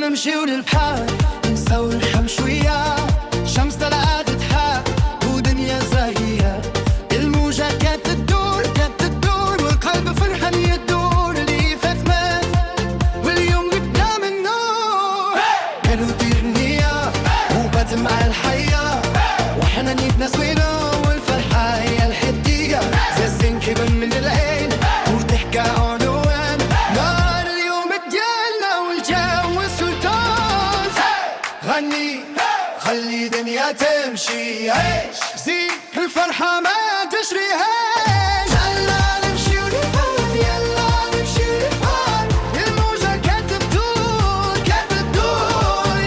نمشي للبحر نسوي الحم شوية، شمس طلعت تحاب ودنيا زاهية، الموجة كانت تدور والقلب فرحان يدور، اللي فات مات واليوم نبدا من نور. كانوا دير النية وبات مع الحياة، وحنا نيتنا سوينا والفرحة هي الحدية، زين كبر من العين وضحكة عنوان، نار اليوم ديالنا والجو سلطان. غني خلي دنيا تمشي، عيش زين الفرحة ما تشريهاش. يلا نمشي ونبحر، يلا نمشي ونبحر، الموجة كانت تدور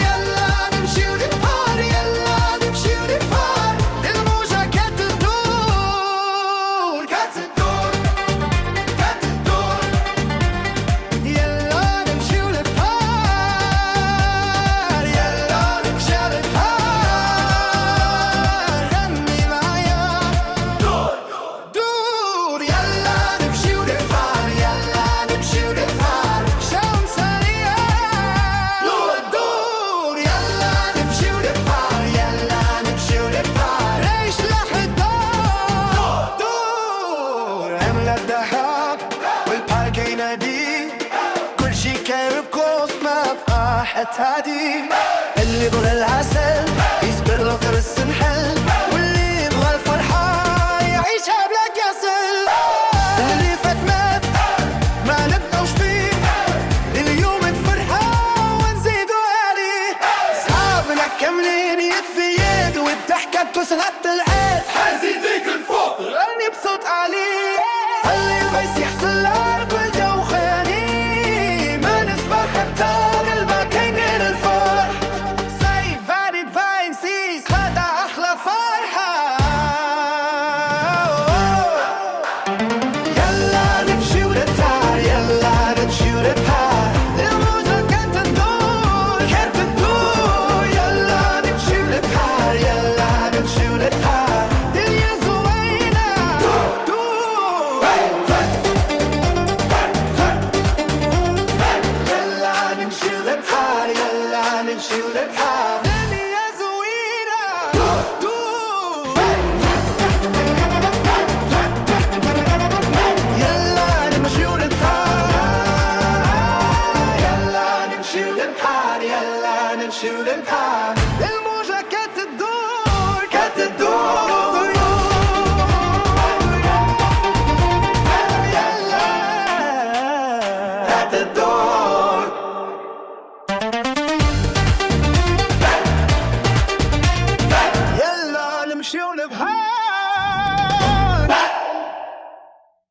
يلا نمشي ونبحر، يلا نمشي ونبحر، الموجة كانت تدور يلا نمشي ونبحر، يلا نمشي ونبحر، غني معايا دور يلا نمشي ونبحر، يلا نمشي ونبحر، شمس عالية دور يلا نمشي ونبحر، يلا نمشي ونبحر، عيش لحظة دور. عملة الضحك والبارك ينادي، كل شي كان رقص ما بقى حتى هادي، اللي يبغى العسل يصبر له ترس نحل، واللي يبغى الفرحة يعيشها بلا كسل. اللي فات مات ما نبقاوش فيه، اليوم نفرحة ونزيدو عليه، صحابنا كاملين يد في يد والضحكة تسعد العيد، حزيديك الفوق غني بصوت عالي، خلي البيس يحصل العرق والجو خيالي، ما نسمع حتى قلبك ينقل الفرح، سيف فاليد فاين سيس هذا أحلى فرحة. يلا نمشي ونبحر، يلا نمشي ونبحر، الموجة كانت تدور يلا نمشي ونبحر، يلا نمشي ونبحر، دنيا زوينة دور يلا نمشي ونبحر، يلا نمشي ونبحر.